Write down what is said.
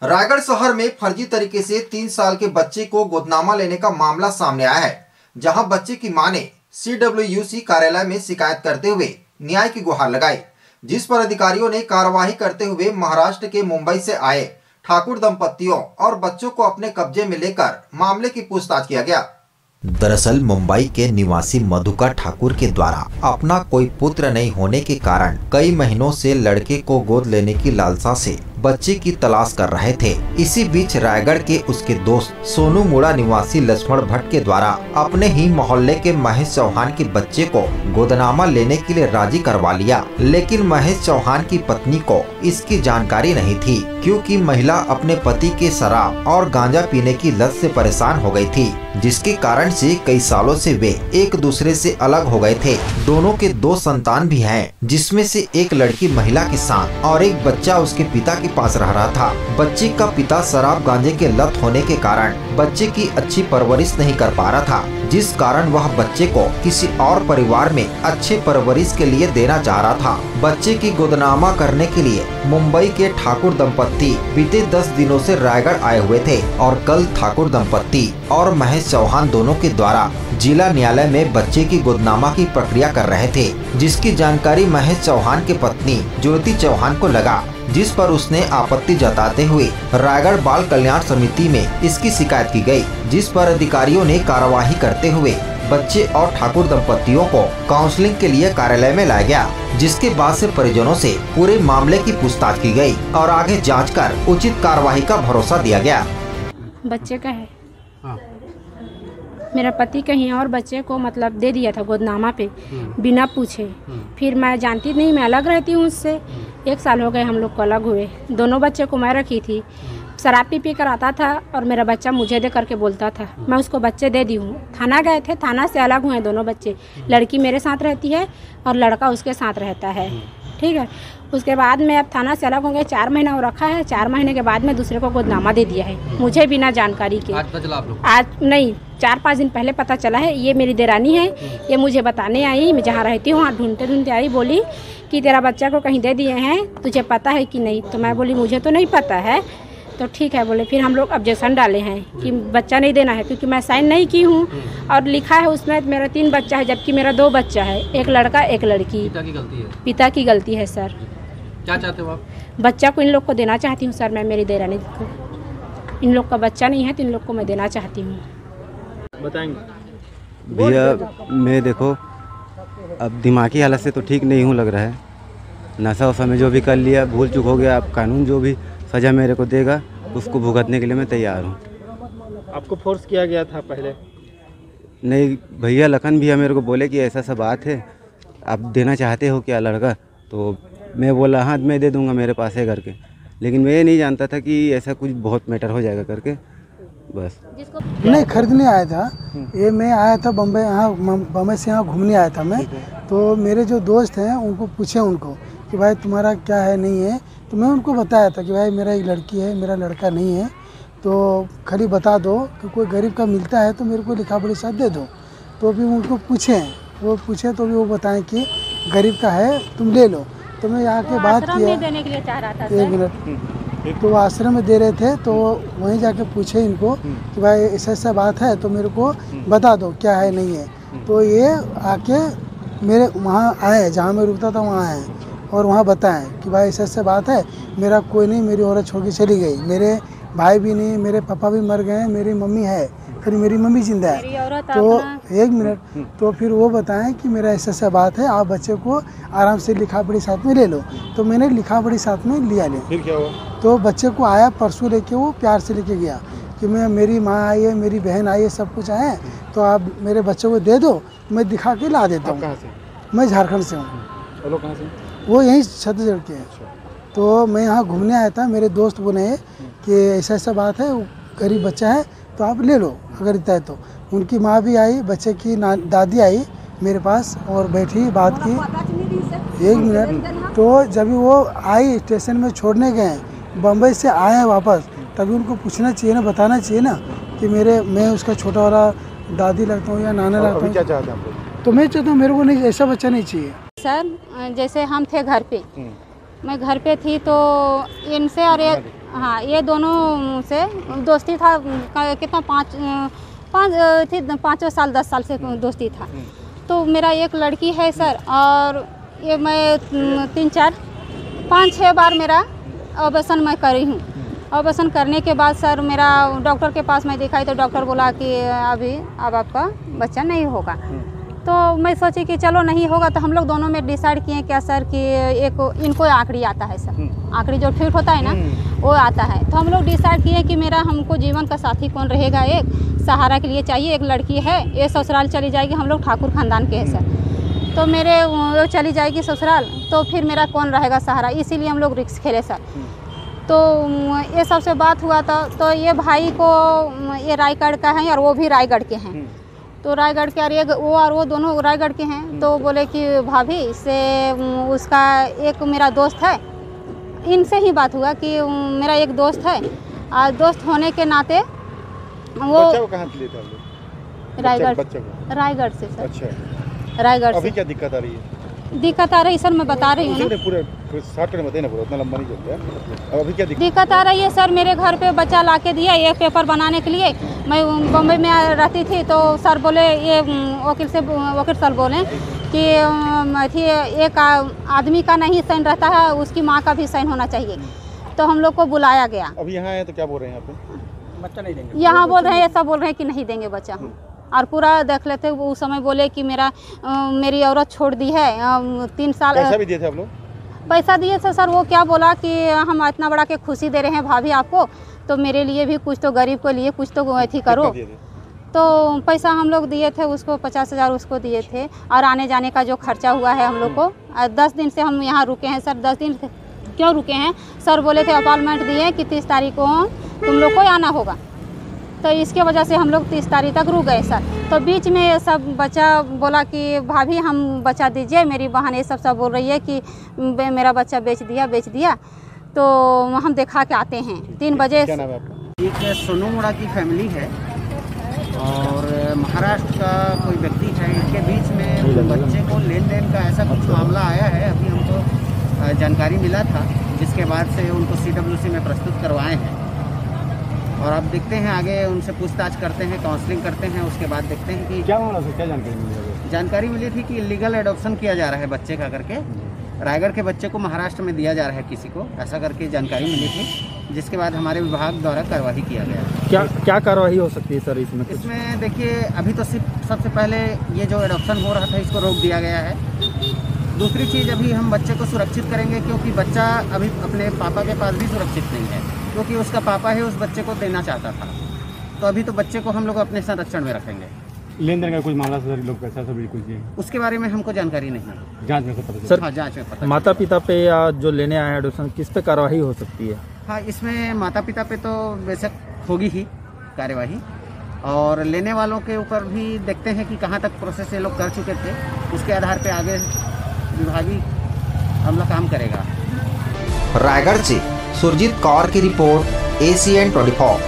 रायगढ़ शहर में फर्जी तरीके से 3 साल के बच्चे को गोदनामा लेने का मामला सामने आया है, जहां बच्चे की मां ने CWUC कार्यालय में शिकायत करते हुए न्याय की गुहार लगाई, जिस पर अधिकारियों ने कार्यवाही करते हुए महाराष्ट्र के मुंबई से आए ठाकुर दंपतियों और बच्चों को अपने कब्जे में लेकर मामले की पूछताछ किया गया। दरअसल मुंबई के निवासी मधुकर ठाकुर के द्वारा अपना कोई पुत्र नहीं होने के कारण कई महीनों से लड़के को गोद लेने की लालसा से बच्चे की तलाश कर रहे थे। इसी बीच रायगढ़ के उसके दोस्त सोनू मुड़ा निवासी लक्ष्मण भट्ट के द्वारा अपने ही मोहल्ले के महेश चौहान के बच्चे को गोदनामा लेने के लिए राजी करवा लिया, लेकिन महेश चौहान की पत्नी को इसकी जानकारी नहीं थी, क्योंकि महिला अपने पति के शराब और गांजा पीने की लत से परेशान हो गई थी, जिसके कारण से कई सालों से वे एक दूसरे से अलग हो गए थे। दोनों के 2 संतान भी हैं, जिसमें से एक लड़की महिला के साथ और एक बच्चा उसके पिता के पास रह रहा था। बच्चे का पिता शराब गांजे के लत होने के कारण बच्चे की अच्छी परवरिश नहीं कर पा रहा था, जिस कारण वह बच्चे को किसी और परिवार में अच्छे परवरिश के लिए देना चाह रहा था। बच्चे की गोदनामा करने के लिए मुंबई के ठाकुर दंपत्ति बीते 10 दिनों से रायगढ़ आए हुए थे और कल ठाकुर दंपत्ति और महेश चौहान दोनों के द्वारा जिला न्यायालय में बच्चे की गोदनामा की प्रक्रिया कर रहे थे, जिसकी जानकारी महेश चौहान की पत्नी ज्योति चौहान को लगा, जिस पर उसने आपत्ति जताते हुए रायगढ़ बाल कल्याण समिति में इसकी शिकायत की गई, जिस पर अधिकारियों ने कार्यवाही करते हुए बच्चे और ठाकुर दंपतियों को काउंसलिंग के लिए कार्यालय में लाया गया, जिसके बाद से परिजनों से पूरे मामले की पूछताछ की गई और आगे जांच कर उचित कार्रवाई का भरोसा दिया गया। बच्चे का है, मेरा पति कहीं और बच्चे को मतलब दे दिया था गोदनामा पे बिना पूछे। फिर मैं जानती नहीं, मैं अलग रहती हूँ उससे। 1 साल हो गए हम लोग को अलग हुए। दोनों बच्चे को मैं रखी थी, शराब पी कर आता था और मेरा बच्चा मुझे दे करके बोलता था। मैं उसको बच्चे दे दी हूँ। थाना गए थे, थाना से अलग हुए दोनों बच्चे। लड़की मेरे साथ रहती है और लड़का उसके साथ रहता है, ठीक है। उसके बाद में अब थाना से अलग हो गए, 4 महीना वो रखा है। 4 महीने के बाद में दूसरे को गोदनामा दे दिया है, मुझे बिना जानकारी के। आज नहीं, 4-5 दिन पहले पता चला है। ये मेरी देरानी है, ये मुझे बताने आई, मैं जहाँ रहती हूँ वहाँ ढूंढते ढूंढते आई, बोली कि तेरा बच्चा को कहीं दे दिए हैं, तुझे पता है कि नहीं? तो मैं बोली मुझे तो नहीं पता है। तो ठीक है बोले। फिर हम लोग ऑब्जेक्शन डाले हैं कि बच्चा नहीं देना है, क्योंकि मैं साइन नहीं की हूँ और लिखा है उसमें मेरा 3 बच्चा है, जबकि मेरा 2 बच्चा है, एक लड़का एक लड़की। पिता की गलती है? पिता की गलती है सर। क्या चाहते हो आप? बच्चा को इन लोग को देना चाहती हूँ सर, मैं मेरी देरानी को। इन लोग का बच्चा नहीं है तो इन लोग को मैं देना चाहती हूँ। बताएंगे भैया, मैं देखो अब दिमागी हालत से तो ठीक नहीं हूँ लग रहा है। नशा वशा में जो भी कर लिया, भूल चूक हो गया। अब कानून जो भी सज़ा मेरे को देगा उसको भुगतने के लिए मैं तैयार हूँ। आपको फोर्स किया गया था पहले? नहीं भैया, लखन भैया मेरे को बोले कि ऐसा सा बात है, आप देना चाहते हो क्या लड़का? तो मैं बोला हाँ मैं दे दूँगा, मेरे पास है करके। लेकिन मैं ये नहीं जानता था कि ऐसा कुछ बहुत मैटर हो जाएगा करके। बस नहीं खरीदने आया था ये, मैं आया था बम्बई, यहाँ बम्बई से यहाँ घूमने आया था मैं। तो मेरे जो दोस्त हैं उनको पूछे उनको कि भाई तुम्हारा क्या है नहीं है, तो मैं उनको बताया था कि भाई मेरा एक लड़की है, मेरा लड़का नहीं है, तो खाली बता दो कि कोई गरीब का मिलता है तो मेरे को लिखा पढ़ी साथ दे दो। तो भी उनको पूछे तो भी वो बताएं कि गरीब का है तुम ले लो। तो मैं यहाँ के बात किया, देने के लिए चाह रहा था 1 मिनट, तो वो आश्रम में दे रहे थे। तो वहीं जाके पूछे इनको कि भाई ऐसा बात है तो मेरे को बता दो क्या है नहीं है। तो ये आके मेरे वहाँ आए, जहाँ मैं रुकता था वहाँ आए और वहाँ बताएं कि भाई ऐसा बात है, मेरा कोई नहीं, मेरी औरत छोड़ के चली गई, मेरे भाई भी नहीं, मेरे पापा भी मर गए, मेरी मम्मी है, फिर मेरी मम्मी जिंदा है। तो 1 मिनट, तो फिर वो बताएं कि मेरा ऐसा बात है, आप बच्चे को आराम से लिखा पढ़ी साथ में ले लो। तो मैंने लिखा पढ़ी साथ में लिया ले। फिर क्या हुआ? तो बच्चे को आया परसों लेके, वो प्यार से लेके गया कि मेरी माँ आई है, मेरी बहन आई है, सब कुछ आए, तो आप मेरे बच्चे को दे दो, मैं दिखा के ला देता हूँ। मैं झारखंड से हूँ। कहाँ से? वो यहीं छत्तीसगढ़ के हैं। तो मैं यहाँ घूमने आया था, मेरे दोस्त बोले कि ऐसा बात है, गरीब बच्चा है तो आप ले लो अगर इतना है तो। उनकी माँ भी आई, बच्चे की दादी आई मेरे पास और बैठी बात की। 1 मिनट, तो जब वो आई स्टेशन में छोड़ने गए, बम्बई से आए वापस, तभी उनको पूछना चाहिए ना, बताना चाहिए ना कि मैं उसका छोटा वाला दादी लगता हूँ या नाना लगता हूँ। क्या चाहते हैं आप? तो मैं चाहता हूँ मेरे को नहीं, ऐसा बच्चा नहीं चाहिए सर। जैसे हम थे घर पे, मैं घर पे थी तो इनसे और एक हाँ, ये दोनों से दोस्ती था। कितना 5 साल 10 साल से दोस्ती था। तो मेरा एक लड़की है सर, और ये मैं 5-6 बार मेरा ऑपरेशन मैं करी हूँ। ऑपरेशन करने के बाद सर मेरा डॉक्टर के पास मैं दिखाई तो डॉक्टर बोला कि अब आपका बच्चा नहीं होगा। तो मैं सोची कि चलो नहीं होगा, तो हम लोग दोनों में डिसाइड किए क्या सर कि एक इनको आखिरी आता है सर, आखिरी जो फिट होता है ना वो आता है। तो हम लोग डिसाइड किए कि मेरा हमको जीवन का साथी कौन रहेगा, एक सहारा के लिए चाहिए। एक लड़की है, ये ससुराल चली जाएगी, हम लोग ठाकुर खानदान के हैं सर, तो मेरे वो चली जाएगी ससुराल, तो फिर मेरा कौन रहेगा सहारा, इसीलिए हम लोग रिस्क खेले सर। तो ये सबसे बात हुआ था। तो ये भाई को ये रायगढ़ का है और वो भी रायगढ़ के हैं। तो रायगढ़ के और वो दोनों रायगढ़ के हैं। तो बोले कि भाभी से उसका एक मेरा दोस्त है, इनसे ही बात हुआ कि मेरा एक दोस्त है, और दोस्त होने के नाते वो बच्चा को कहाँ से लेते हैं? रायगढ़ से सर। अच्छा, रायगढ़ से। अभी क्या दिक्कत आ रही है? दिक्कत आ रही है सर, मैं बता रही हूँ ना। पूरे शॉर्ट में बताइए ना, पूरा उतना लंबा नहीं चल गया। अभी क्या दिक्कत आ रही है सर, मेरे घर पे बच्चा ला के दिया एक पेपर बनाने के लिए। मैं बम्बई में रहती थी, तो सर बोले, ये वकील सर बोले कि एक आदमी का नहीं साइन रहता है, उसकी माँ का भी साइन होना चाहिए। तो हम लोग को बुलाया गया। अभी यहाँ है तो क्या बोल रहे हैं यहाँ पे? बच्चा नहीं देंगे। यहाँ बोल रहे हैं, ऐसा बोल रहे हैं कि नहीं देंगे बच्चा। और पूरा देख लेते, वो उस समय बोले कि मेरी औरत छोड़ दी है 3 साल। पैसा भी दिए थे आप लोग? पैसा दिए थे सर। वो क्या बोला कि हम इतना बड़ा के खुशी दे रहे हैं भाभी आपको, तो मेरे लिए भी कुछ, तो गरीब के लिए कुछ तो अथी करो। तो पैसा हम लोग दिए थे उसको, 50,000 उसको दिए थे, और आने जाने का जो खर्चा हुआ है हम लोग को। 10 दिन से हम यहाँ रुके हैं सर। 10 दिन क्यों रुके हैं सर? बोले थे अपॉइंटमेंट दिए कि 30 तारीख को तुम लोग को आना होगा, तो इसके वजह से हम लोग 30 तारीख तक रुक गए सर। तो बीच में सब बच्चा बोला कि भाभी हम बच्चा दीजिए, मेरी बहन ये सब बोल रही है कि मेरा बच्चा बेच दिया। तो हम देखा के आते हैं 3 बजे। क्या नाम है आपका? एक सोनू मुड़ा की फैमिली है और महाराष्ट्र का कोई व्यक्ति है। इनके बीच में बच्चे को लेन देन का ऐसा कुछ मामला आया है। अभी हमको जानकारी मिला था, जिसके बाद से उनको CWC में प्रस्तुत करवाए हैं। और अब देखते हैं आगे, उनसे पूछताछ करते हैं, काउंसलिंग करते हैं, उसके बाद देखते हैं कि क्या मामला से क्या जानकारी मिली? जानकारी मिली थी कि इलीगल एडॉप्शन किया जा रहा है बच्चे का करके। रायगढ़ के बच्चे को महाराष्ट्र में दिया जा रहा है किसी को, ऐसा करके जानकारी मिली थी, जिसके बाद हमारे विभाग द्वारा कार्रवाई किया गया। क्या कार्रवाई हो सकती है सर इसमें? इसमें देखिए, अभी तो सिर्फ सबसे पहले ये जो एडॉप्शन हो रहा था इसको रोक दिया गया है। दूसरी चीज़, अभी हम बच्चे को सुरक्षित करेंगे, क्योंकि बच्चा अभी अपने पापा के पास भी सुरक्षित नहीं है, क्योंकि उसका पापा है उस बच्चे को देना चाहता था। तो अभी तो बच्चे को हम लोग अपने संरक्षण में रखेंगे। लेन देन का कुछ मामला सर, लोग पैसा सब बिल्कुल किए? उसके बारे में हमको जानकारी नहीं है। जांच में पता सर, हाँ, जांच में पता। माता पिता पे या जो लेने आए एडॉप्शन, किस पे कार्रवाई हो सकती है? हाँ, इसमें माता पिता पे तो बेशक होगी ही कार्यवाही, और लेने वालों के ऊपर भी देखते हैं कि कहाँ तक प्रोसेस ये लोग कर चुके थे, उसके आधार पे आगे विभागीय अमला काम करेगा। रायगढ़ से सुरजीत कौर की रिपोर्ट, ACN 24।